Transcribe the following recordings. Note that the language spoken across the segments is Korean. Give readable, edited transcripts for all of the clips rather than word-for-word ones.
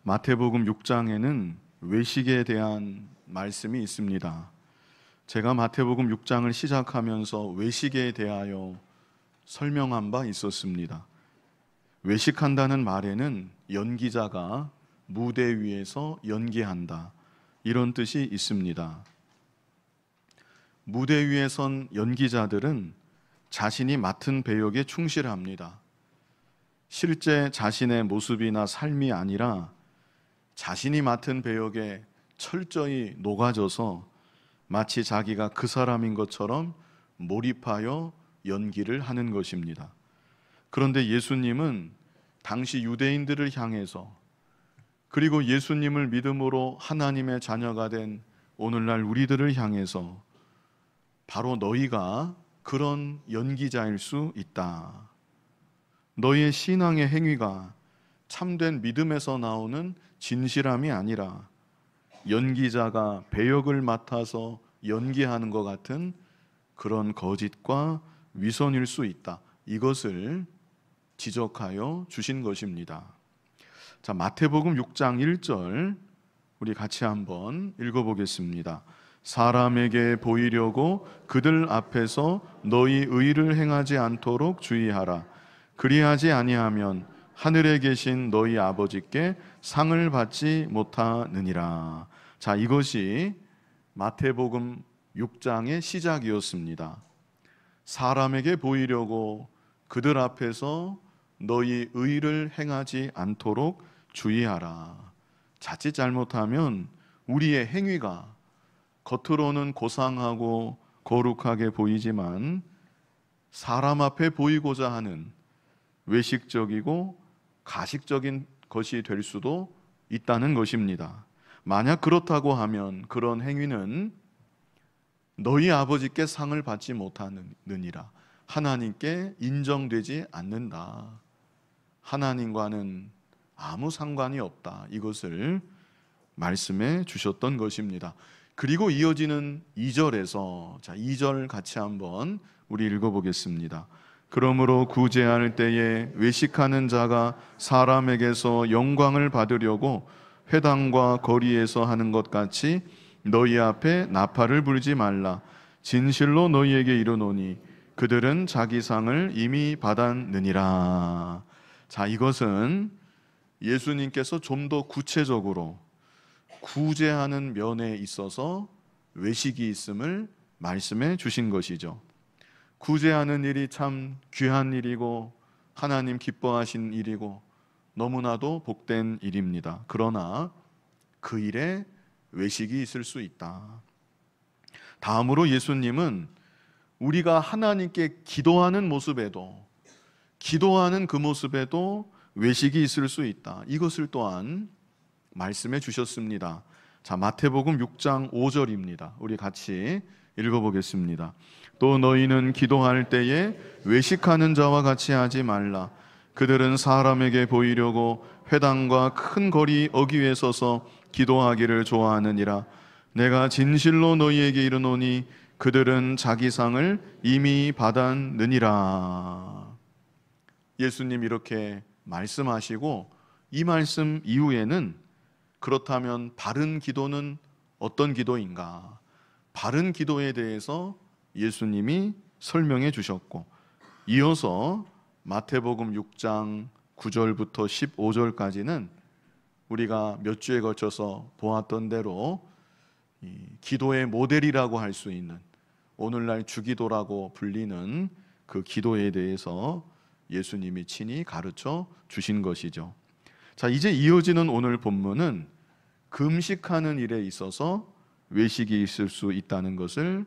마태복음 6장에는 외식에 대한 말씀이 있습니다. 제가 마태복음 6장을 시작하면서 외식에 대하여 설명한 바 있었습니다. 외식한다는 말에는 연기자가 무대 위에서 연기한다, 이런 뜻이 있습니다. 무대 위에 선 연기자들은 자신이 맡은 배역에 충실합니다. 실제 자신의 모습이나 삶이 아니라 자신이 맡은 배역에 철저히 녹아져서 마치 자기가 그 사람인 것처럼 몰입하여 연기를 하는 것입니다. 그런데 예수님은 당시 유대인들을 향해서, 그리고 예수님을 믿음으로 하나님의 자녀가 된 오늘날 우리들을 향해서 바로 너희가 그런 연기자일 수 있다. 너희의 신앙의 행위가 참된 믿음에서 나오는 진실함이 아니라 연기자가 배역을 맡아서 연기하는 것 같은 그런 거짓과 위선일 수 있다. 이것을 지적하여 주신 것입니다. 자, 마태복음 6장 1절 우리 같이 한번 읽어보겠습니다. 사람에게 보이려고 그들 앞에서 너희 의를 행하지 않도록 주의하라. 그리하지 아니하면 하늘에 계신 너희 아버지께 상을 받지 못하느니라. 자, 이것이 마태복음 6장의 시작이었습니다. 사람에게 보이려고 그들 앞에서 너희 의를 행하지 않도록 주의하라. 자칫 잘못하면 우리의 행위가 겉으로는 고상하고 거룩하게 보이지만 사람 앞에 보이고자 하는 외식적이고 가식적인 것이 될 수도 있다는 것입니다. 만약 그렇다고 하면 그런 행위는 너희 아버지께 상을 받지 못하느니라. 하나님께 인정되지 않는다. 하나님과는 아무 상관이 없다. 이것을 말씀해 주셨던 것입니다. 그리고 이어지는 2절에서 2절 같이 한번 우리 읽어보겠습니다. 그러므로 구제할 때에 외식하는 자가 사람에게서 영광을 받으려고 회당과 거리에서 하는 것 같이 너희 앞에 나팔을 불지 말라. 진실로 너희에게 이르노니 그들은 자기 상을 이미 받았느니라. 자, 이것은 예수님께서 좀 더 구체적으로 구제하는 면에 있어서 외식이 있음을 말씀해 주신 것이죠. 구제하는 일이 참 귀한 일이고 하나님 기뻐하신 일이고 너무나도 복된 일입니다. 그러나 그 일에 외식이 있을 수 있다. 다음으로 예수님은 우리가 하나님께 기도하는 모습에도, 기도하는 그 모습에도 외식이 있을 수 있다. 이것을 또한 말씀해 주셨습니다. 자, 마태복음 6장 5절입니다. 우리 같이 읽어보겠습니다. 또 너희는 기도할 때에 외식하는 자와 같이 하지 말라. 그들은 사람에게 보이려고 회당과 큰 거리 어귀에 서서 기도하기를 좋아하느니라. 내가 진실로 너희에게 이르노니 그들은 자기 상을 이미 받았느니라. 예수님 이렇게 말씀하시고 이 말씀 이후에는 그렇다면 바른 기도는 어떤 기도인가? 바른 기도에 대해서 예수님이 설명해 주셨고, 이어서 마태복음 6장 9절부터 15절까지는 우리가 몇 주에 걸쳐서 보았던 대로 이 기도의 모델이라고 할 수 있는, 오늘날 주기도라고 불리는 그 기도에 대해서 예수님이 친히 가르쳐 주신 것이죠. 자, 이제 이어지는 오늘 본문은 금식하는 일에 있어서 외식이 있을 수 있다는 것을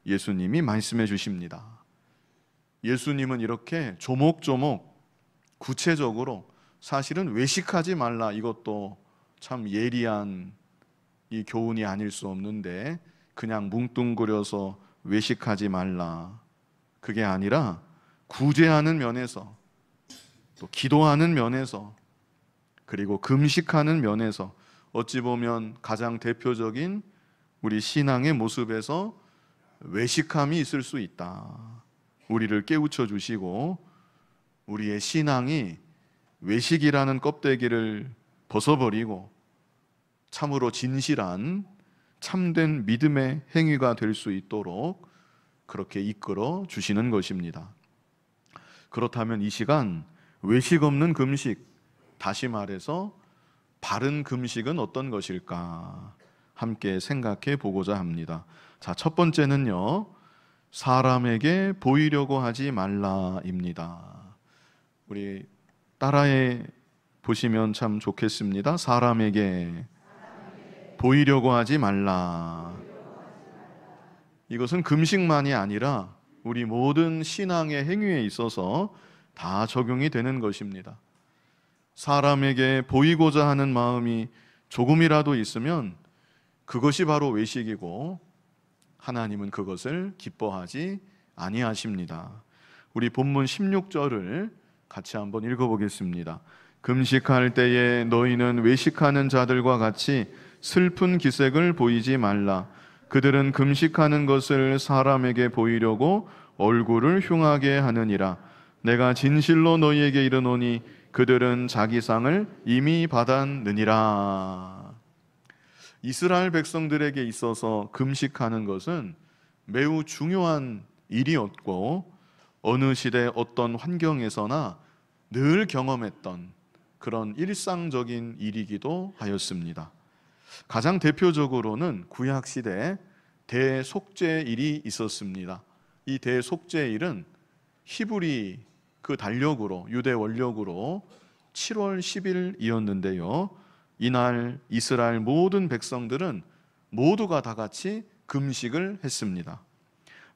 예수님이 말씀해 주십니다. 예수님은 이렇게 조목조목 구체적으로 사실은 외식하지 말라, 이것도 참 예리한 이 교훈이 아닐 수 없는데 그냥 뭉뚱그려서 외식하지 말라, 그게 아니라 구제하는 면에서, 또 기도하는 면에서, 그리고 금식하는 면에서 어찌 보면 가장 대표적인 우리 신앙의 모습에서 외식함이 있을 수 있다. 우리를 깨우쳐 주시고 우리의 신앙이 외식이라는 껍데기를 벗어버리고 참으로 진실한 참된 믿음의 행위가 될 수 있도록 그렇게 이끌어 주시는 것입니다. 그렇다면 이 시간 외식 없는 금식, 다시 말해서 바른 금식은 어떤 것일까 함께 생각해 보고자 합니다. 자, 첫 번째는요, 사람에게 보이려고 하지 말라입니다. 우리 따라해 보시면 참 좋겠습니다. 사람에게 보이려고 하지 말라. 이것은 금식만이 아니라 우리 모든 신앙의 행위에 있어서 다 적용이 되는 것입니다. 사람에게 보이고자 하는 마음이 조금이라도 있으면 그것이 바로 외식이고 하나님은 그것을 기뻐하지 아니하십니다. 우리 본문 16절을 같이 한번 읽어보겠습니다. 금식할 때에 너희는 외식하는 자들과 같이 슬픈 기색을 보이지 말라. 그들은 금식하는 것을 사람에게 보이려고 얼굴을 흉하게 하느니라. 내가 진실로 너희에게 이르노니 그들은 자기 상을 이미 받았느니라. 이스라엘 백성들에게 있어서 금식하는 것은 매우 중요한 일이었고 어느 시대 어떤 환경에서나 늘 경험했던 그런 일상적인 일이기도 하였습니다. 가장 대표적으로는 구약시대 대속죄일이 있었습니다. 이 대속죄일은 히브리 그 달력으로, 유대 원력으로 7월 10일이었는데요. 이날 이스라엘 모든 백성들은 모두가 다 같이 금식을 했습니다.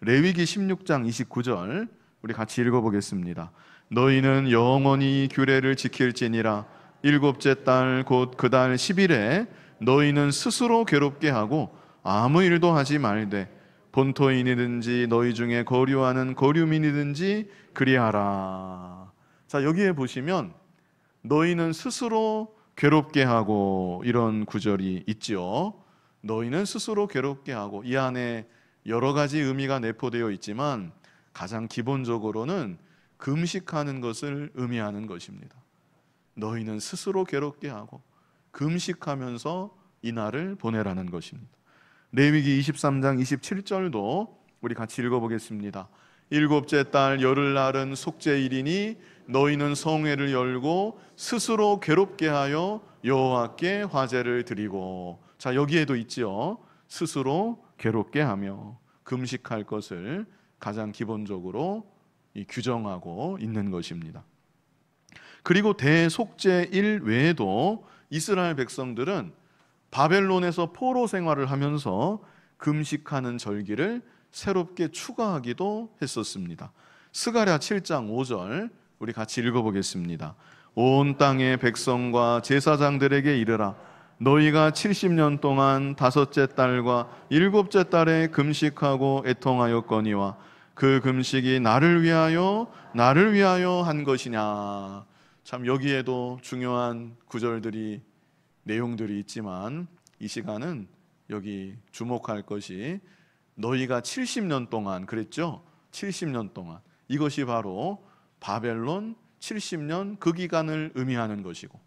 레위기 16장 29절 우리 같이 읽어보겠습니다. 너희는 영원히 규례를 지킬지니라. 일곱째 달 곧 그 달 10일에 너희는 스스로 괴롭게 하고 아무 일도 하지 말되 본토인이든지 너희 중에 거류하는 거류민이든지 그리하라. 자, 여기에 보시면 너희는 스스로 괴롭게 하고 이런 구절이 있죠. 너희는 스스로 괴롭게 하고, 이 안에 여러 가지 의미가 내포되어 있지만 가장 기본적으로는 금식하는 것을 의미하는 것입니다. 너희는 스스로 괴롭게 하고 금식하면서 이날을 보내라는 것입니다. 레위기 23장 27절도 우리 같이 읽어보겠습니다. 일곱째 달 열흘날은 속죄일이니 너희는 성회를 열고 스스로 괴롭게 하여 여호와께 화제를 드리고. 자, 여기에도 있지요. 스스로 괴롭게 하며 금식할 것을 가장 기본적으로 규정하고 있는 것입니다. 그리고 대속죄일 외에도 이스라엘 백성들은 바벨론에서 포로 생활을 하면서 금식하는 절기를 새롭게 추가하기도 했었습니다. 스가랴 7장 5절 우리 같이 읽어보겠습니다. 온 땅의 백성과 제사장들에게 이르라. 너희가 70년 동안 다섯째 달과 일곱째 달에 금식하고 애통하였거니와 그 금식이 나를 위하여 한 것이냐. 참 여기에도 중요한 구절들이 내용들이 있지만 이 시간은 여기 주목할 것이 너희가 70년 동안 그랬죠? 70년 동안 이것이 바로 바벨론 70년 그 기간을 의미하는 것이고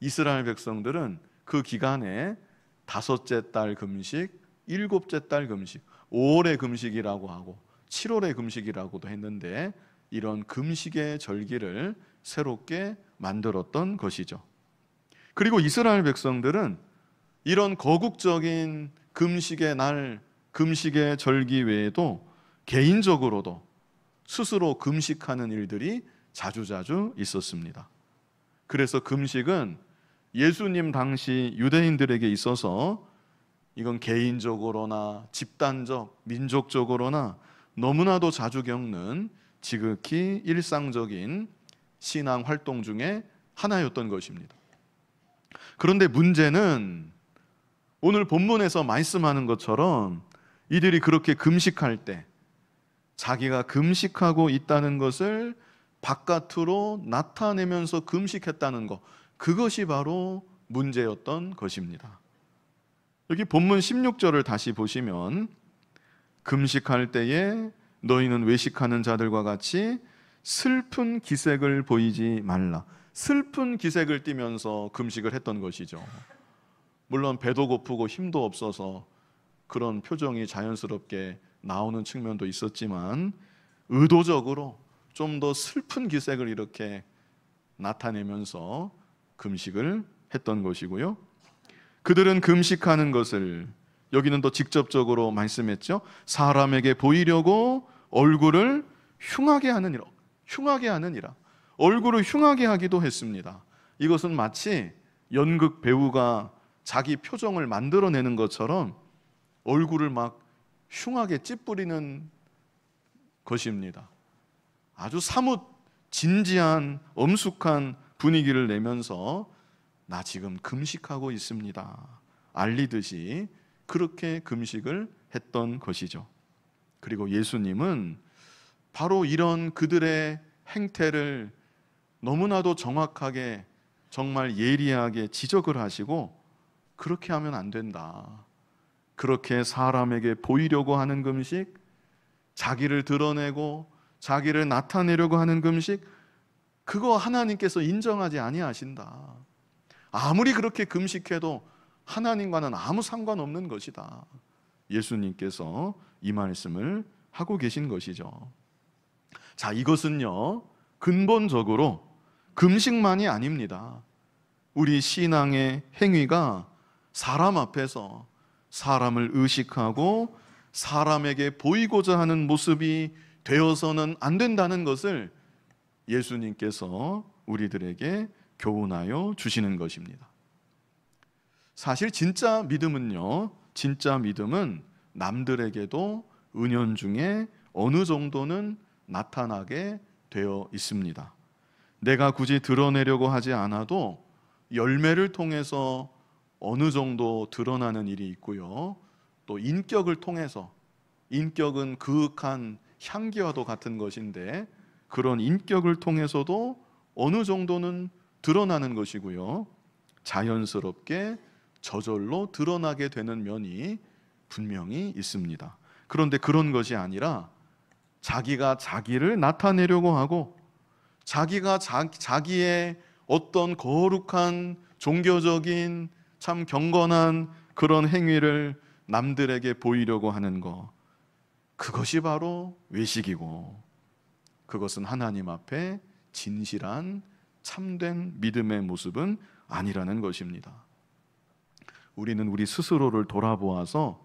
이스라엘 백성들은 그 기간에 다섯째 달 금식, 일곱째 달 금식, 5월의 금식이라고 하고 7월의 금식이라고도 했는데 이런 금식의 절기를 새롭게 만들었던 것이죠. 그리고 이스라엘 백성들은 이런 거국적인 금식의 날, 금식의 절기 외에도 개인적으로도 스스로 금식하는 일들이 자주자주 있었습니다. 그래서 금식은 예수님 당시 유대인들에게 있어서 이건 개인적으로나 집단적, 민족적으로나 너무나도 자주 겪는 지극히 일상적인 신앙 활동 중에 하나였던 것입니다. 그런데 문제는 오늘 본문에서 말씀하는 것처럼 이들이 그렇게 금식할 때 자기가 금식하고 있다는 것을 바깥으로 나타내면서 금식했다는 것, 그것이 바로 문제였던 것입니다. 여기 본문 16절을 다시 보시면 금식할 때에 너희는 외식하는 자들과 같이 슬픈 기색을 보이지 말라. 슬픈 기색을 띠면서 금식을 했던 것이죠. 물론 배도 고프고 힘도 없어서 그런 표정이 자연스럽게 나오는 측면도 있었지만 의도적으로 좀 더 슬픈 기색을 이렇게 나타내면서 금식을 했던 것이고요. 그들은 금식하는 것을 여기는 더 직접적으로 말씀했죠. 사람에게 보이려고 얼굴을 흉하게 하느니라. 얼굴을 흉하게 하기도 했습니다. 이것은 마치 연극 배우가 자기 표정을 만들어내는 것처럼 얼굴을 막 흉하게 찌푸리는 것입니다. 아주 사뭇 진지한 엄숙한 분위기를 내면서 나 지금 금식하고 있습니다 알리듯이 그렇게 금식을 했던 것이죠. 그리고 예수님은 바로 이런 그들의 행태를 너무나도 정확하게 정말 예리하게 지적을 하시고 그렇게 하면 안 된다. 그렇게 사람에게 보이려고 하는 금식, 자기를 드러내고 자기를 나타내려고 하는 금식, 그거 하나님께서 인정하지 아니하신다. 아무리 그렇게 금식해도 하나님과는 아무 상관없는 것이다. 예수님께서 이 말씀을 하고 계신 것이죠. 자, 이것은요 근본적으로 금식만이 아닙니다. 우리 신앙의 행위가 사람 앞에서 사람을 의식하고 사람에게 보이고자 하는 모습이 되어서는 안 된다는 것을 예수님께서 우리들에게 교훈하여 주시는 것입니다. 사실 진짜 믿음은 남들에게도 은연중에 어느 정도는 나타나게 되어 있습니다. 내가 굳이 드러내려고 하지 않아도 열매를 통해서 어느 정도 드러나는 일이 있고요. 또 인격을 통해서, 인격은 그윽한 향기와도 같은 것인데 그런 인격을 통해서도 어느 정도는 드러나는 것이고요. 자연스럽게 저절로 드러나게 되는 면이 분명히 있습니다. 그런데 그런 것이 아니라 자기가 자기를 나타내려고 하고 자기가 자기의 어떤 거룩한 종교적인 참 경건한 그런 행위를 남들에게 보이려고 하는 것, 그것이 바로 외식이고 그것은 하나님 앞에 진실한 참된 믿음의 모습은 아니라는 것입니다. 우리는 우리 스스로를 돌아보아서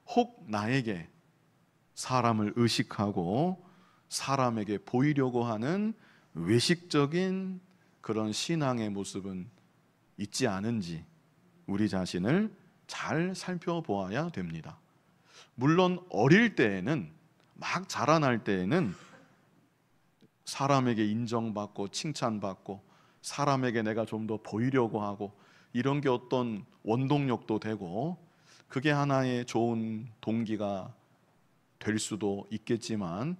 혹 나에게 사람을 의식하고 사람에게 보이려고 하는 외식적인 그런 신앙의 모습은 있지 않은지 우리 자신을 잘 살펴보아야 됩니다. 물론 어릴 때에는, 막 자라날 때에는 사람에게 인정받고 칭찬받고 사람에게 내가 좀 더 보이려고 하고 이런 게 어떤 원동력도 되고 그게 하나의 좋은 동기가 될 수도 있겠지만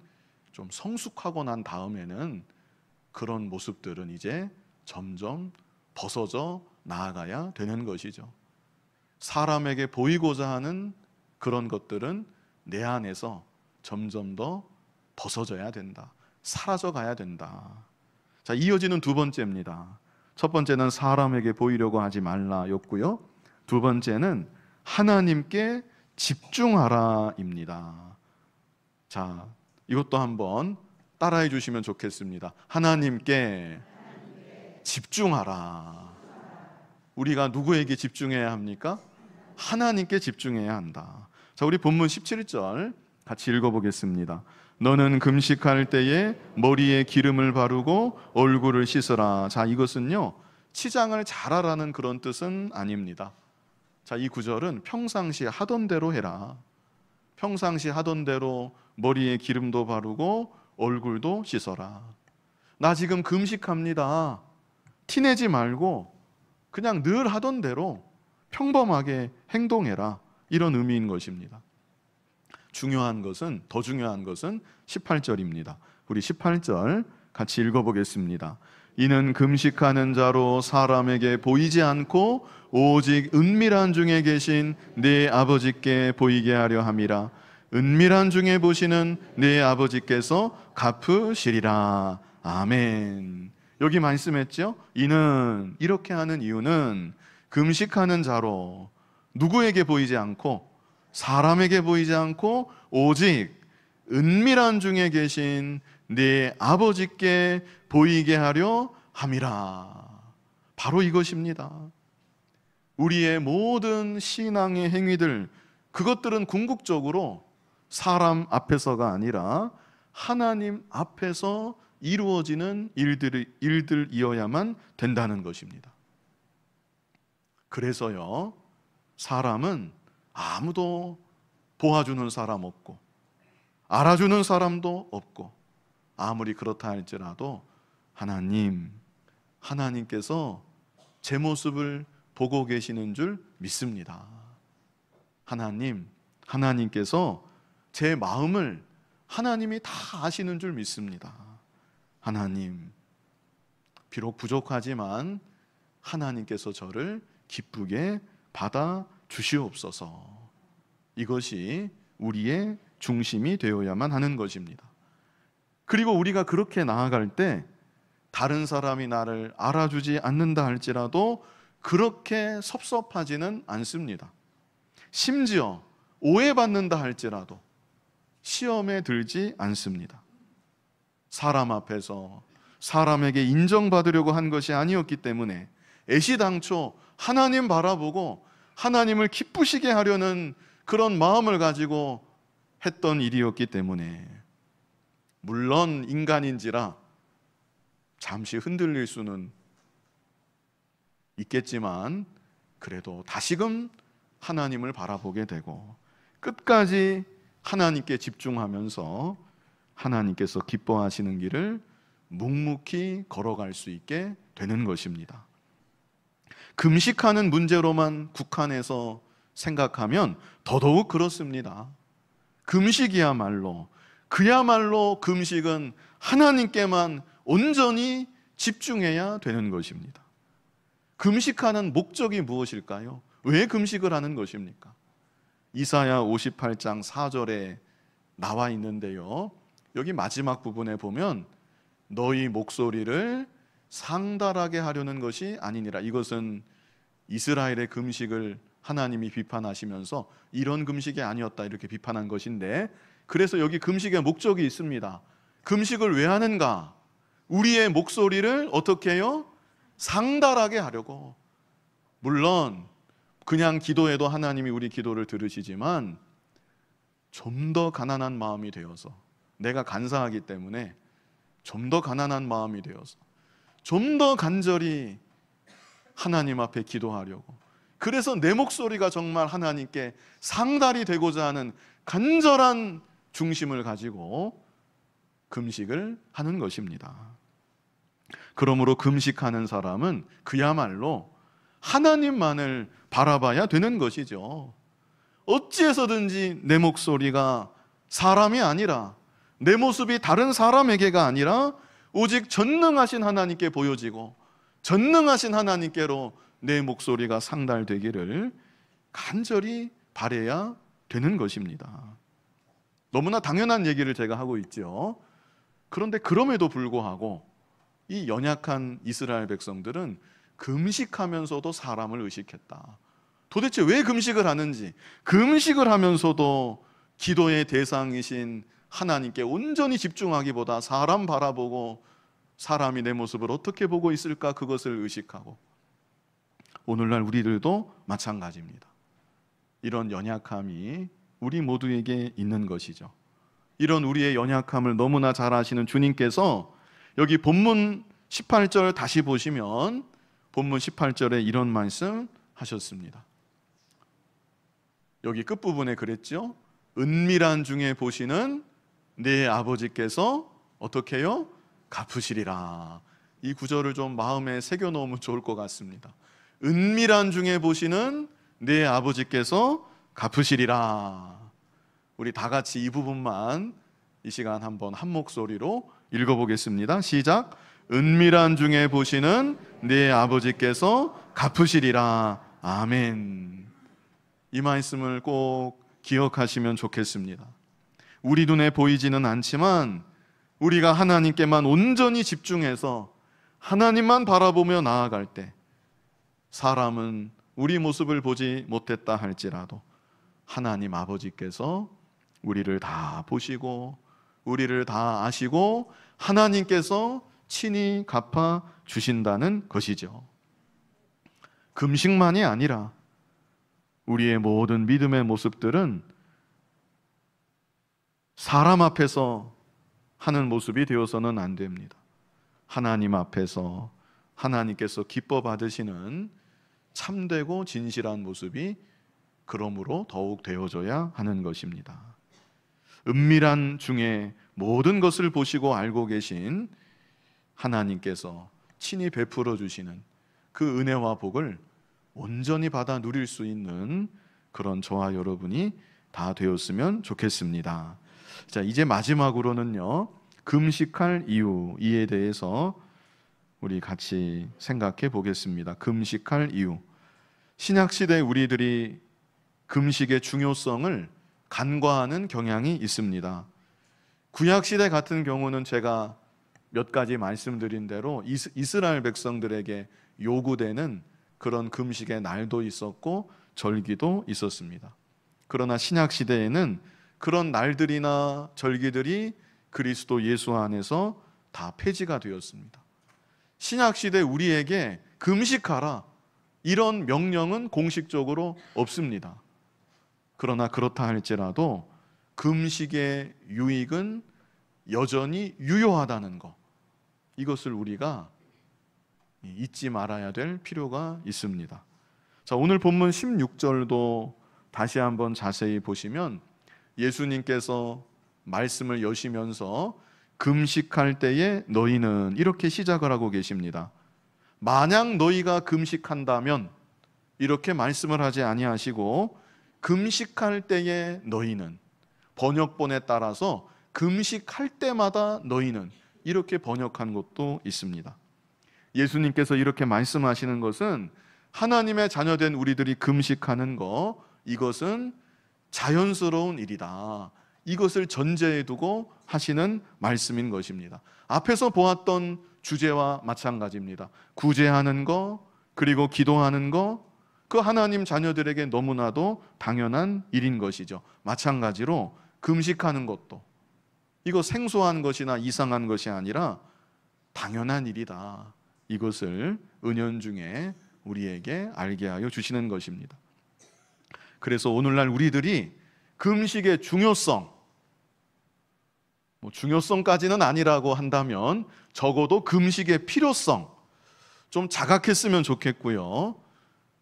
좀 성숙하고 난 다음에는 그런 모습들은 이제 점점 벗어져 나아가야 되는 것이죠. 사람에게 보이고자 하는 그런 것들은 내 안에서 점점 더 벗어져야 된다. 사라져 가야 된다. 자, 이어지는 두 번째입니다. 첫 번째는 사람에게 보이려고 하지 말라였고요. 두 번째는 하나님께 집중하라입니다. 자, 이것도 한번 따라해 주시면 좋겠습니다. 하나님께 집중하라. 우리가 누구에게 집중해야 합니까? 하나님께 집중해야 한다. 자, 우리 본문 17절 같이 읽어보겠습니다. 너는 금식할 때에 머리에 기름을 바르고 얼굴을 씻으라. 자, 이것은요 치장을 잘하라는 그런 뜻은 아닙니다. 자, 이 구절은 평상시 하던 대로 해라. 평상시 하던 대로 머리에 기름도 바르고 얼굴도 씻어라. 나 지금 금식합니다. 티내지 말고 그냥 늘 하던 대로 평범하게 행동해라. 이런 의미인 것입니다. 더 중요한 것은 18절입니다. 우리 18절 같이 읽어보겠습니다. 이는 금식하는 자로 사람에게 보이지 않고 오직 은밀한 중에 계신 네 아버지께 보이게 하려 함이라. 은밀한 중에 보시는 네 아버지께서 갚으시리라. 아멘. 여기 말씀했죠? 이는 이렇게 하는 이유는 금식하는 자로 누구에게 보이지 않고 사람에게 보이지 않고 오직 은밀한 중에 계신 네 아버지께 보이게 하려 함이라. 바로 이것입니다. 우리의 모든 신앙의 행위들, 그것들은 궁극적으로 사람 앞에서가 아니라 하나님 앞에서 이루어지는 일들이어야만 된다는 것입니다. 그래서요, 사람은 아무도 도와주는 사람 없고 알아주는 사람도 없고, 아무리 그렇다 할지라도 하나님께서 제 모습을 보고 계시는 줄 믿습니다. 하나님께서 제 마음을 하나님이 다 아시는 줄 믿습니다. 하나님, 비록 부족하지만 하나님께서 저를 기쁘게 받아 주시옵소서. 이것이 우리의 중심이 되어야만 하는 것입니다. 그리고 우리가 그렇게 나아갈 때 다른 사람이 나를 알아주지 않는다 할지라도 그렇게 섭섭하지는 않습니다. 심지어 오해받는다 할지라도 시험에 들지 않습니다. 사람 앞에서 사람에게 인정받으려고 한 것이 아니었기 때문에 애시당초 하나님 바라보고 하나님을 기쁘시게 하려는 그런 마음을 가지고 했던 일이었기 때문에, 물론 인간인지라 잠시 흔들릴 수는 있겠지만 그래도 다시금 하나님을 바라보게 되고 끝까지 하나님께 집중하면서 하나님께서 기뻐하시는 길을 묵묵히 걸어갈 수 있게 되는 것입니다. 금식하는 문제로만 국한해서 생각하면 더더욱 그렇습니다. 금식이야말로, 그야말로 금식은 하나님께만 온전히 집중해야 되는 것입니다. 금식하는 목적이 무엇일까요? 왜 금식을 하는 것입니까? 이사야 58장 4절에 나와 있는데요, 여기 마지막 부분에 보면 너희 목소리를 상달하게 하려는 것이 아니니라. 이것은 이스라엘의 금식을 하나님이 비판하시면서 이런 금식이 아니었다 이렇게 비판한 것인데, 그래서 여기 금식의 목적이 있습니다. 금식을 왜 하는가? 우리의 목소리를 어떻게 해요? 상달하게 하려고. 물론 그냥 기도해도 하나님이 우리 기도를 들으시지만 좀 더 가난한 마음이 되어서, 내가 간사하기 때문에 좀 더 가난한 마음이 되어서 좀 더 간절히 하나님 앞에 기도하려고, 그래서 내 목소리가 정말 하나님께 상달이 되고자 하는 간절한 중심을 가지고 금식을 하는 것입니다. 그러므로 금식하는 사람은 그야말로 하나님만을 바라봐야 되는 것이죠. 어찌해서든지 내 목소리가 사람이 아니라, 내 모습이 다른 사람에게가 아니라 오직 전능하신 하나님께 보여지고 전능하신 하나님께로 내 목소리가 상달되기를 간절히 바라야 되는 것입니다. 너무나 당연한 얘기를 제가 하고 있죠. 그런데 그럼에도 불구하고 이 연약한 이스라엘 백성들은 금식하면서도 사람을 의식했다. 도대체 왜 금식을 하는지, 금식을 하면서도 기도의 대상이신 하나님께 온전히 집중하기보다 사람 바라보고 사람이 내 모습을 어떻게 보고 있을까, 그것을 의식하고, 오늘날 우리들도 마찬가지입니다. 이런 연약함이 우리 모두에게 있는 것이죠. 이런 우리의 연약함을 너무나 잘 아시는 주님께서 여기 본문 18절 다시 보시면 본문 18절에 이런 말씀 하셨습니다. 여기 끝부분에 그랬죠. 은밀한 중에 보시는 내 아버지께서 어떻게 해요? 갚으시리라. 이 구절을 좀 마음에 새겨놓으면 좋을 것 같습니다. 은밀한 중에 보시는 내 아버지께서 갚으시리라. 우리 다 같이 이 부분만 이 시간 한번 한 목소리로 읽어보겠습니다. 시작. 은밀한 중에 보시는 내 아버지께서 갚으시리라. 아멘. 이 말씀을 꼭 기억하시면 좋겠습니다. 우리 눈에 보이지는 않지만 우리가 하나님께만 온전히 집중해서 하나님만 바라보며 나아갈 때 사람은 우리 모습을 보지 못했다 할지라도 하나님 아버지께서 우리를 다 보시고 우리를 다 아시고 하나님께서 친히 갚아 주신다는 것이죠. 금식만이 아니라 우리의 모든 믿음의 모습들은 사람 앞에서 하는 모습이 되어서는 안 됩니다. 하나님 앞에서 하나님께서 기뻐 받으시는 참되고 진실한 모습이 그러므로 더욱 되어져야 하는 것입니다. 은밀한 중에 모든 것을 보시고 알고 계신 하나님께서 친히 베풀어 주시는 그 은혜와 복을 온전히 받아 누릴 수 있는 그런 저와 여러분이 다 되었으면 좋겠습니다. 자, 이제 마지막으로는요, 금식할 이유, 이에 대해서 우리 같이 생각해 보겠습니다. 금식할 이유. 신약시대 우리들이 금식의 중요성을 간과하는 경향이 있습니다. 구약시대 같은 경우는 제가 몇 가지 말씀드린 대로 이스라엘 백성들에게 요구되는 그런 금식의 날도 있었고 절기도 있었습니다. 그러나 신약시대에는 그런 날들이나 절기들이 그리스도 예수 안에서 다 폐지가 되었습니다. 신약시대 우리에게 금식하라 이런 명령은 공식적으로 없습니다. 그러나 그렇다 할지라도 금식의 유익은 여전히 유효하다는 것, 이것을 우리가 잊지 말아야 될 필요가 있습니다. 자, 오늘 본문 16절도 다시 한번 자세히 보시면 예수님께서 말씀을 여시면서 금식할 때에 너희는 이렇게 시작을 하고 계십니다. 만약 너희가 금식한다면 이렇게 말씀을 하지 아니하시고 금식할 때에 너희는, 번역본에 따라서 금식할 때마다 너희는 이렇게 번역한 것도 있습니다. 예수님께서 이렇게 말씀하시는 것은 하나님의 자녀된 우리들이 금식하는 것, 이것은 자연스러운 일이다, 이것을 전제에 두고 하시는 말씀인 것입니다. 앞에서 보았던 주제와 마찬가지입니다. 구제하는 것, 그리고 기도하는 것, 그 하나님 자녀들에게 너무나도 당연한 일인 것이죠. 마찬가지로 금식하는 것도 이거 생소한 것이나 이상한 것이 아니라 당연한 일이다, 이것을 은연중에 우리에게 알게 하여 주시는 것입니다. 그래서 오늘날 우리들이 금식의 중요성, 중요성까지는 아니라고 한다면 적어도 금식의 필요성 좀 자각했으면 좋겠고요.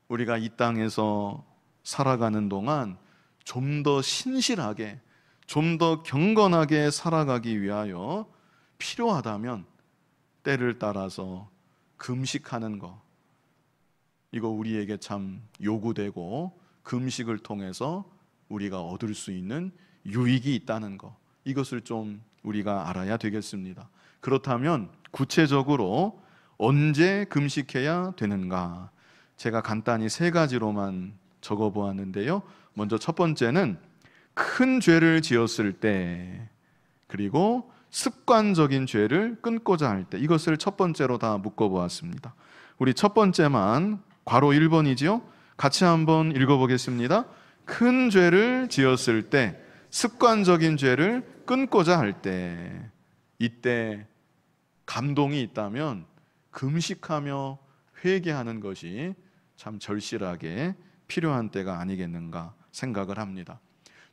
우리가 이 땅에서 살아가는 동안 좀 더 신실하게, 좀 더 경건하게 살아가기 위하여 필요하다면 때를 따라서 금식하는 것, 이거 우리에게 참 요구되고 금식을 통해서 우리가 얻을 수 있는 유익이 있다는 것, 이것을 좀 우리가 알아야 되겠습니다. 그렇다면 구체적으로 언제 금식해야 되는가? 제가 간단히 3가지로만 적어보았는데요. 먼저 첫 번째는 큰 죄를 지었을 때, 그리고 습관적인 죄를 끊고자 할 때, 이것을 첫 번째로 다 묶어보았습니다. 우리 첫 번째만 괄호 1번이지요. 같이 한번 읽어보겠습니다. 큰 죄를 지었을 때, 습관적인 죄를 끊고자 할 때, 이때 감동이 있다면 금식하며 회개하는 것이 참 절실하게 필요한 때가 아니겠는가 생각을 합니다.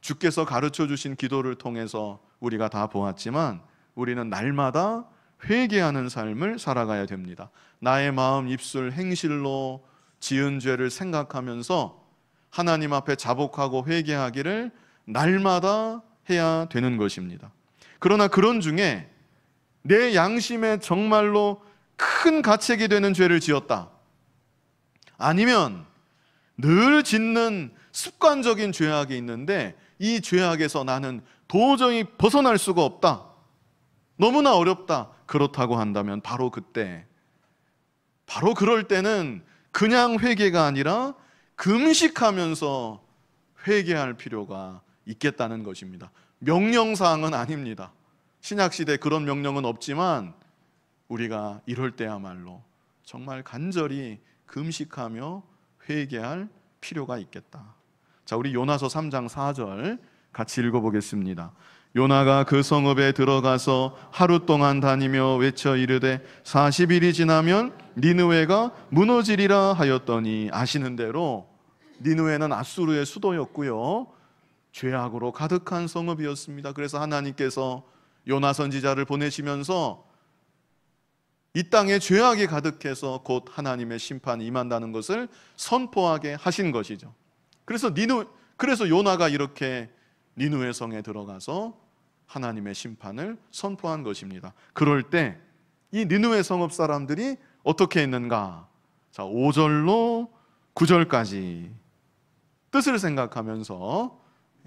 주께서 가르쳐 주신 기도를 통해서 우리가 다 보았지만 우리는 날마다 회개하는 삶을 살아가야 됩니다. 나의 마음, 입술, 행실로 지은 죄를 생각하면서 하나님 앞에 자복하고 회개하기를 날마다 해야 되는 것입니다. 그러나 그런 중에 내 양심에 정말로 큰 가책이 되는 죄를 지었다, 아니면 늘 짓는 습관적인 죄악이 있는데 이 죄악에서 나는 도저히 벗어날 수가 없다, 너무나 어렵다, 그렇다고 한다면 바로 그때, 바로 그럴 때는 그냥 회개가 아니라 금식하면서 회개할 필요가 있겠다는 것입니다. 명령사항은 아닙니다. 신약시대 그런 명령은 없지만 우리가 이럴 때야말로 정말 간절히 금식하며 회개할 필요가 있겠다. 자, 우리 요나서 3장 4절 같이 읽어보겠습니다. 요나가 그 성읍에 들어가서 하루 동안 다니며 외쳐 이르되 40일이 지나면 니느웨가 무너지리라 하였더니, 아시는 대로 니느웨는 아수르의 수도였고요, 죄악으로 가득한 성읍이었습니다. 그래서 하나님께서 요나 선지자를 보내시면서 이 땅에 죄악이 가득해서 곧 하나님의 심판이 임한다는 것을 선포하게 하신 것이죠. 그래서 요나가 이렇게 니느웨 성에 들어가서 하나님의 심판을 선포한 것입니다. 그럴 때 이 니느웨 성읍 사람들이 어떻게 했는가? 자, 5절로 9절까지 뜻을 생각하면서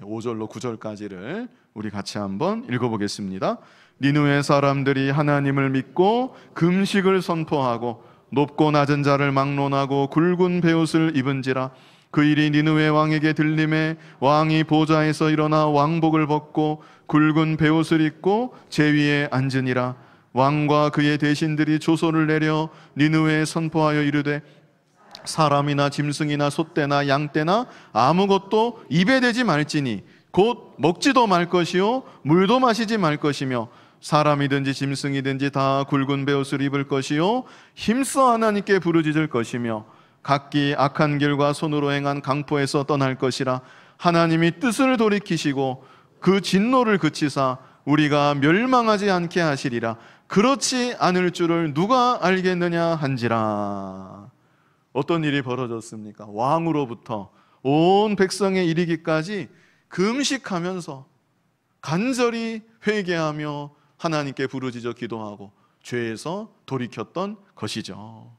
5절로 9절까지를 우리 같이 한번 읽어보겠습니다. 니느웨 사람들이 하나님을 믿고 금식을 선포하고 높고 낮은 자를 막론하고 굵은 베옷을 입은지라. 그 일이 니느웨 왕에게 들림에 왕이 보좌에서 일어나 왕복을 벗고 굵은 베옷을 입고 제위에 앉으니라. 왕과 그의 대신들이 조소를 내려 니느웨에 선포하여 이르되 사람이나 짐승이나 소떼나 양떼나 아무것도 입에 대지 말지니 곧 먹지도 말 것이요 물도 마시지 말 것이며 사람이든지 짐승이든지 다 굵은 베옷을 입을 것이요 힘써 하나님께 부르짖을 것이며 각기 악한 길과 손으로 행한 강포에서 떠날 것이라. 하나님이 뜻을 돌이키시고 그 진노를 그치사 우리가 멸망하지 않게 하시리라. 그렇지 않을 줄을 누가 알겠느냐 한지라. 어떤 일이 벌어졌습니까? 왕으로부터 온 백성에 이르기까지 금식하면서 간절히 회개하며 하나님께 부르짖어 기도하고 죄에서 돌이켰던 것이죠.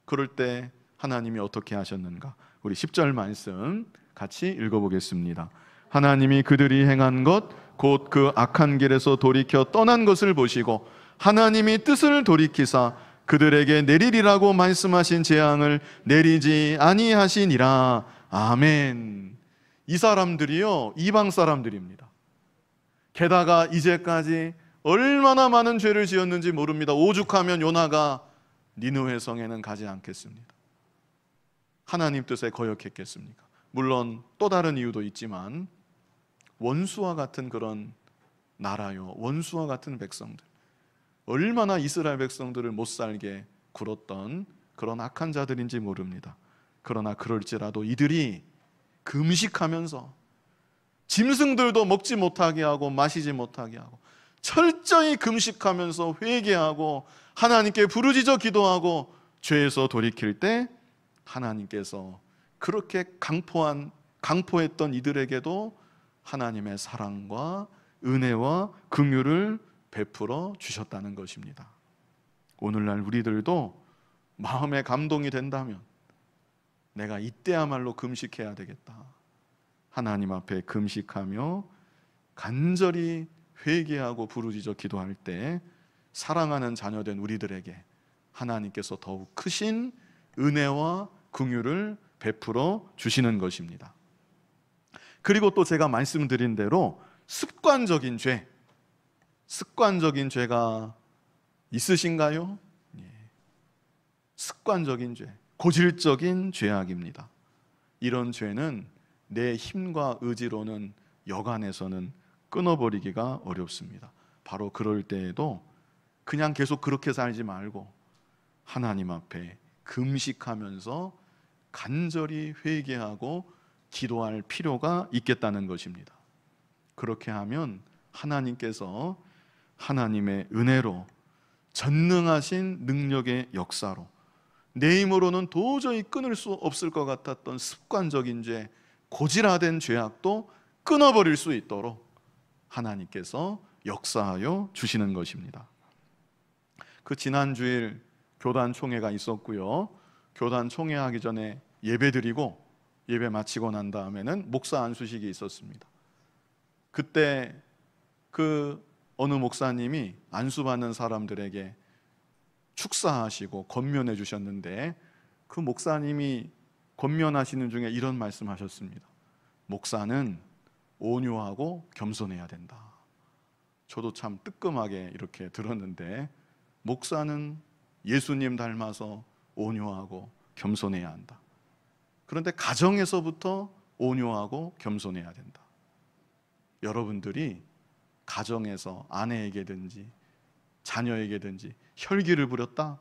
그럴 때 하나님이 어떻게 하셨는가? 우리 10절 말씀 같이 읽어보겠습니다. 하나님이 그들이 행한 것 곧 그 악한 길에서 돌이켜 떠난 것을 보시고 하나님이 뜻을 돌이키사 그들에게 내리리라고 말씀하신 재앙을 내리지 아니하시니라. 아멘. 이 사람들이요, 이방 사람들입니다. 게다가 이제까지 얼마나 많은 죄를 지었는지 모릅니다. 오죽하면 요나가 니느웨 성에는 가지 않겠습니다. 하나님 뜻에 거역했겠습니까? 물론 또 다른 이유도 있지만 원수와 같은 그런 나라요, 원수와 같은 백성들, 얼마나 이스라엘 백성들을 못 살게 굴었던 그런 악한 자들인지 모릅니다. 그러나 그럴지라도 이들이 금식하면서 짐승들도 먹지 못하게 하고 마시지 못하게 하고 철저히 금식하면서 회개하고 하나님께 부르짖어 기도하고 죄에서 돌이킬 때 하나님께서 그렇게 강포했던 이들에게도 하나님의 사랑과 은혜와 긍휼을 베풀어 주셨다는 것입니다. 오늘날 우리들도 마음에 감동이 된다면 내가 이때야말로 금식해야 되겠다. 하나님 앞에 금식하며 간절히 회개하고 부르짖어 기도할 때 사랑하는 자녀된 우리들에게 하나님께서 더욱 크신 은혜와 긍휼을 베풀어 주시는 것입니다. 그리고 또 제가 말씀드린 대로 습관적인 죄가 있으신가요? 예. 습관적인 죄, 고질적인 죄악입니다. 이런 죄는 내 힘과 의지로는 여간해서는 끊어버리기가 어렵습니다. 바로 그럴 때에도 그냥 계속 그렇게 살지 말고 하나님 앞에 금식하면서 간절히 회개하고 기도할 필요가 있겠다는 것입니다. 그렇게 하면 하나님께서 하나님의 은혜로 전능하신 능력의 역사로 내 힘으로는 도저히 끊을 수 없을 것 같았던 습관적인 죄, 고질화된 죄악도 끊어버릴 수 있도록 하나님께서 역사하여 주시는 것입니다. 그 지난 주일 교단 총회가 있었고요. 교단 총회하기 전에 예배드리고 예배 마치고 난 다음에는 목사 안수식이 있었습니다. 그때 그 어느 목사님이 안수받는 사람들에게 축사하시고 권면해 주셨는데 그 목사님이 권면하시는 중에 이런 말씀하셨습니다. 목사는 온유하고 겸손해야 된다. 저도 참 뜨끔하게 이렇게 들었는데 목사는 예수님 닮아서 온유하고 겸손해야 한다. 그런데 가정에서부터 온유하고 겸손해야 된다. 여러분들이 가정에서 아내에게든지 자녀에게든지 혈기를 부렸다?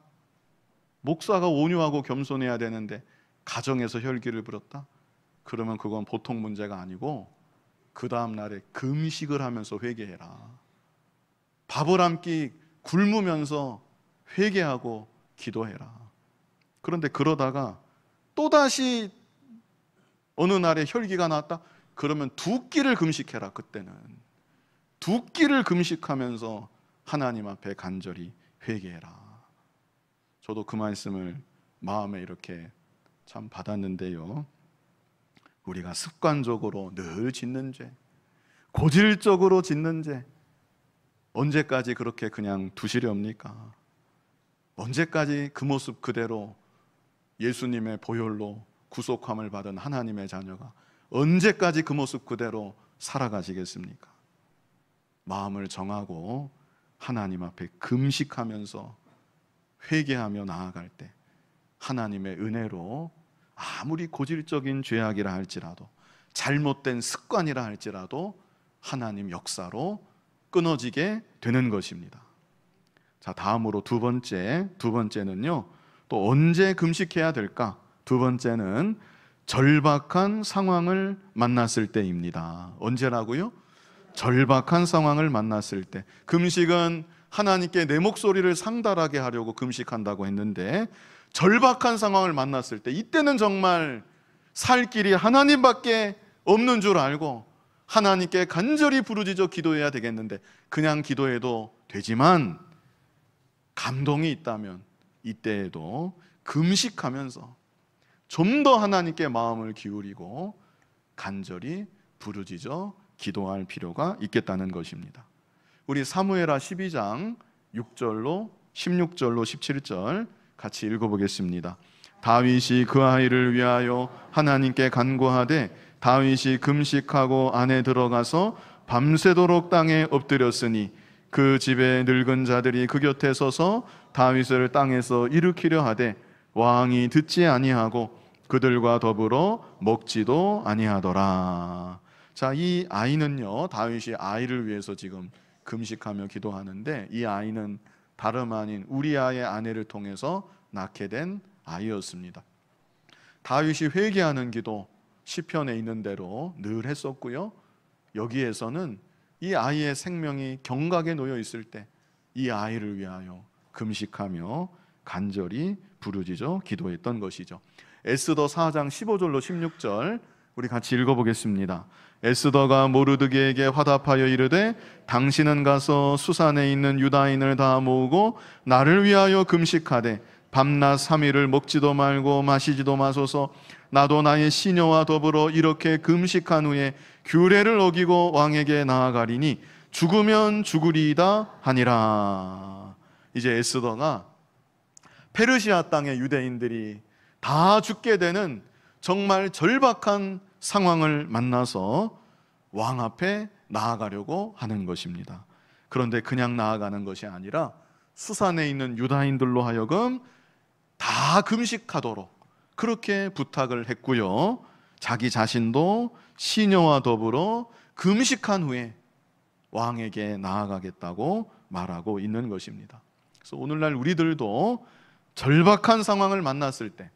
목사가 온유하고 겸손해야 되는데 가정에서 혈기를 부렸다? 그러면 그건 보통 문제가 아니고 그 다음 날에 금식을 하면서 회개해라. 밥을 한 끼 굶으면서 회개하고 기도해라. 그런데 그러다가 또다시 어느 날에 혈기가 나왔다? 그러면 2끼를 금식해라. 그때는 2끼를 금식하면서 하나님 앞에 간절히 회개해라. 저도 그 말씀을 마음에 이렇게 참 받았는데요, 우리가 습관적으로 늘 짓는 죄, 고질적으로 짓는 죄, 언제까지 그렇게 그냥 두시렵니까? 언제까지 그 모습 그대로 예수님의 보혈로 구속함을 받은 하나님의 자녀가 언제까지 그 모습 그대로 살아가시겠습니까? 마음을 정하고 하나님 앞에 금식하면서 회개하며 나아갈 때 하나님의 은혜로 아무리 고질적인 죄악이라 할지라도, 잘못된 습관이라 할지라도 하나님 역사로 끊어지게 되는 것입니다. 자, 다음으로 두 번째는요, 또 언제 금식해야 될까? 두 번째는 절박한 상황을 만났을 때입니다. 언제라고요? 절박한 상황을 만났을 때. 금식은 하나님께 내 목소리를 상달하게 하려고 금식한다고 했는데, 절박한 상황을 만났을 때, 이때는 정말 살 길이 하나님밖에 없는 줄 알고 하나님께 간절히 부르짖어 기도해야 되겠는데, 그냥 기도해도 되지만 감동이 있다면 이때에도 금식하면서 좀 더 하나님께 마음을 기울이고 간절히 부르짖어 기도할 필요가 있겠다는 것입니다. 우리 사무엘하 12장 6절로 16절로 17절 같이 읽어보겠습니다. 다윗이 그 아이를 위하여 하나님께 간구하되 다윗이 금식하고 안에 들어가서 밤새도록 땅에 엎드렸으니 그 집의 늙은 자들이 그 곁에 서서 다윗을 땅에서 일으키려 하되 왕이 듣지 아니하고 그들과 더불어 먹지도 아니하더라. 자, 이 아이는요, 다윗이 아이를 위해서 지금 금식하며 기도하는데, 이 아이는 다름 아닌 우리아의 아내를 통해서 낳게 된 아이였습니다. 다윗이 회개하는 기도 시편에 있는 대로 늘 했었고요, 여기에서는 이 아이의 생명이 경각에 놓여 있을 때 이 아이를 위하여 금식하며 간절히 부르짖어 기도했던 것이죠. 에스더 4장 15절로 16절 우리 같이 읽어보겠습니다. 에스더가 모르드게에게 화답하여 이르되 당신은 가서 수산에 있는 유다인을 다 모으고 나를 위하여 금식하되 밤낮 3일을 먹지도 말고 마시지도 마소서. 나도 나의 시녀와 더불어 이렇게 금식한 후에 규례를 어기고 왕에게 나아가리니 죽으면 죽으리이다 하니라. 이제 에스더가 페르시아 땅의 유대인들이 다 죽게 되는 정말 절박한 상황을 만나서 왕 앞에 나아가려고 하는 것입니다. 그런데 그냥 나아가는 것이 아니라 수산에 있는 유다인들로 하여금 다 금식하도록 그렇게 부탁을 했고요, 자기 자신도 시녀와 더불어 금식한 후에 왕에게 나아가겠다고 말하고 있는 것입니다. 그래서 오늘날 우리들도 절박한 상황을 만났을 때,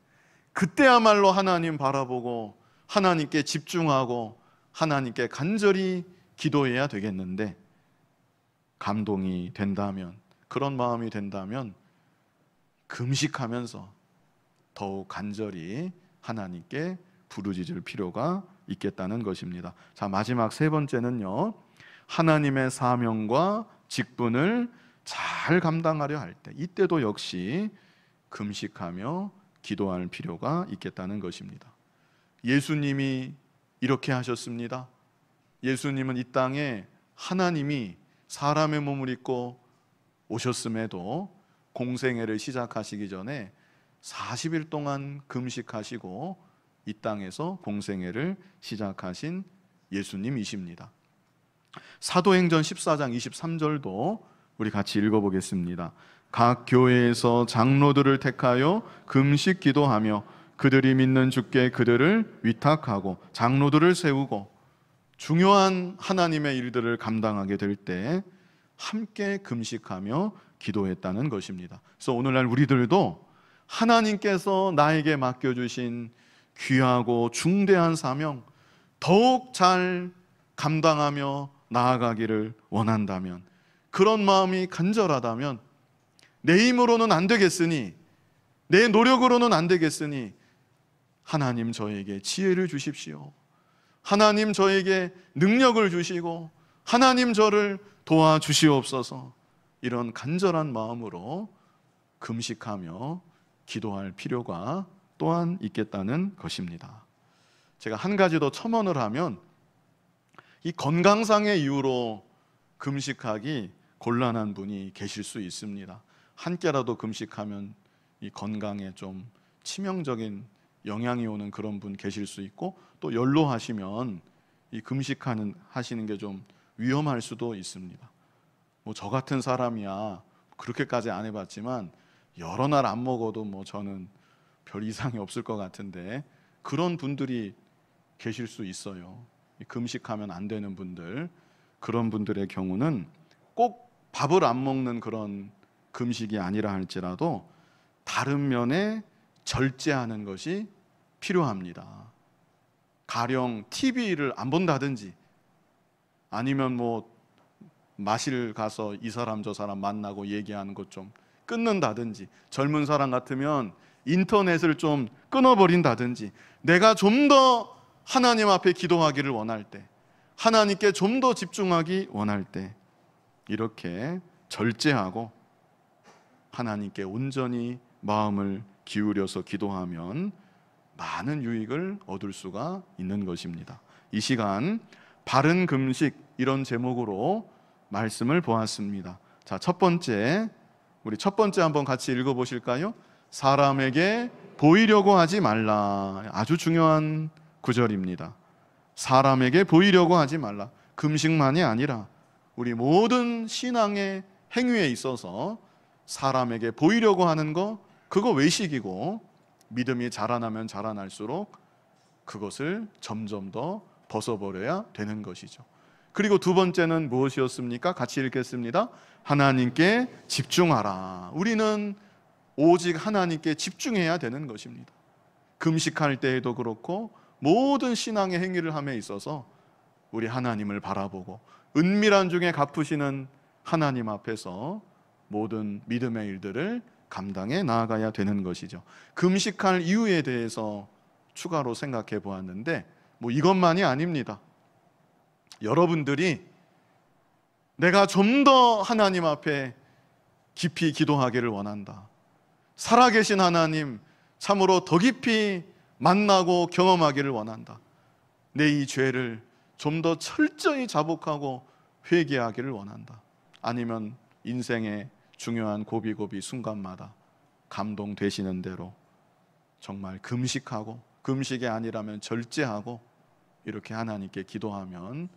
그때야말로 하나님 바라보고 하나님께 집중하고 하나님께 간절히 기도해야 되겠는데, 감동이 된다면, 그런 마음이 된다면 금식하면서 더욱 간절히 하나님께 부르짖을 필요가 있겠다는 것입니다. 자, 마지막 세 번째는요, 하나님의 사명과 직분을 잘 감당하려 할 때, 이때도 역시 금식하며 기도할 필요가 있겠다는 것입니다. 예수님이 이렇게 하셨습니다. 예수님은 이 땅에 하나님이 사람의 몸을 입고 오셨음에도 공생애를 시작하시기 전에 40일 동안 금식하시고 이 땅에서 공생애를 시작하신 예수님이십니다. 사도행전 14장 23절도 우리 같이 읽어보겠습니다. 각 교회에서 장로들을 택하여 금식 기도하며 그들이 믿는 주께 그들을 위탁하고 장로들을 세우고 중요한 하나님의 일들을 감당하게 될 때 함께 금식하며 기도했다는 것입니다. 그래서 오늘날 우리들도 하나님께서 나에게 맡겨주신 귀하고 중대한 사명 더욱 잘 감당하며 나아가기를 원한다면, 그런 마음이 간절하다면 내 힘으로는 안 되겠으니, 내 노력으로는 안 되겠으니 하나님 저에게 지혜를 주십시오. 하나님 저에게 능력을 주시고 하나님 저를 도와주시옵소서. 이런 간절한 마음으로 금식하며 기도할 필요가 또한 있겠다는 것입니다. 제가 한 가지 더 첨언을 하면, 이 건강상의 이유로 금식하기 곤란한 분이 계실 수 있습니다. 한 끼라도 금식하면 이 건강에 좀 치명적인 영향이 오는 그런 분 계실 수 있고, 또 연로하시면 이 하시는 게 좀 위험할 수도 있습니다. 뭐 저 같은 사람이야 그렇게까지 안 해봤지만 여러 날 안 먹어도 뭐 저는 별 이상이 없을 것 같은데, 그런 분들이 계실 수 있어요. 금식하면 안 되는 분들, 그런 분들의 경우는 꼭 밥을 안 먹는 그런 금식이 아니라 할지라도 다른 면에 절제하는 것이 필요합니다. 가령 TV를 안 본다든지, 아니면 뭐 마실 가서 이 사람 저 사람 만나고 얘기하는 것 좀 끊는다든지, 젊은 사람 같으면 인터넷을 좀 끊어버린다든지, 내가 좀 더 하나님 앞에 기도하기를 원할 때, 하나님께 좀 더 집중하기 원할 때 이렇게 절제하고 하나님께 온전히 마음을 기울여서 기도하면 많은 유익을 얻을 수가 있는 것입니다. 이 시간 바른 금식, 이런 제목으로 말씀을 보았습니다. 자, 우리 첫 번째 한번 같이 읽어보실까요? 사람에게 보이려고 하지 말라. 아주 중요한 구절입니다. 사람에게 보이려고 하지 말라. 금식만이 아니라 우리 모든 신앙의 행위에 있어서 사람에게 보이려고 하는 거, 그거 외식이고, 믿음이 자라나면 자라날수록 그것을 점점 더 벗어버려야 되는 것이죠. 그리고 두 번째는 무엇이었습니까? 같이 읽겠습니다. 하나님께 집중하라. 우리는 오직 하나님께 집중해야 되는 것입니다. 금식할 때에도 그렇고 모든 신앙의 행위를 함에 있어서 우리 하나님을 바라보고 은밀한 중에 갚으시는 하나님 앞에서 모든 믿음의 일들을 감당해 나아가야 되는 것이죠. 금식할 이유에 대해서 추가로 생각해 보았는데, 뭐 이것만이 아닙니다. 여러분들이 내가 좀 더 하나님 앞에 깊이 기도하기를 원한다, 살아계신 하나님 참으로 더 깊이 만나고 경험하기를 원한다, 내 이 죄를 좀 더 철저히 자복하고 회개하기를 원한다, 아니면 인생의 중요한 고비고비 순간마다 감동되시는 대로 정말 금식하고, 금식이 아니라면 절제하고 이렇게 하나님께 기도하면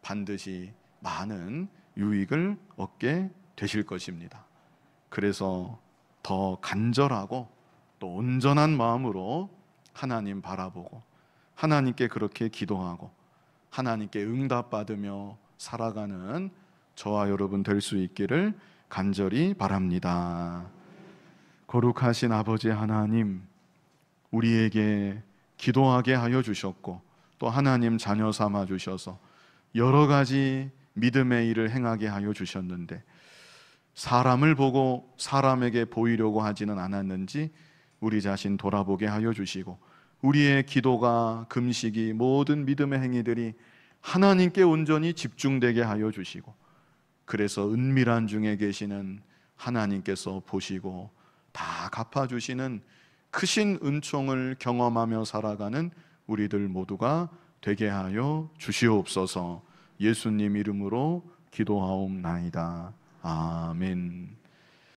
반드시 많은 유익을 얻게 되실 것입니다. 그래서 더 간절하고 또 온전한 마음으로 하나님 바라보고 하나님께 그렇게 기도하고 하나님께 응답받으며 살아가는 저와 여러분 될 수 있기를 간절히 바랍니다. 거룩하신 아버지 하나님, 우리에게 기도하게 하여 주셨고 또 하나님 자녀 삼아 주셔서 여러 가지 믿음의 일을 행하게 하여 주셨는데, 사람을 보고 사람에게 보이려고 하지는 않았는지 우리 자신 돌아보게 하여 주시고, 우리의 기도가, 금식이, 모든 믿음의 행위들이 하나님께 온전히 집중되게 하여 주시고, 그래서 은밀한 중에 계시는 하나님께서 보시고 다 갚아주시는 크신 은총을 경험하며 살아가는 우리들 모두가 되게 하여 주시옵소서. 예수님 이름으로 기도하옵나이다. 아멘.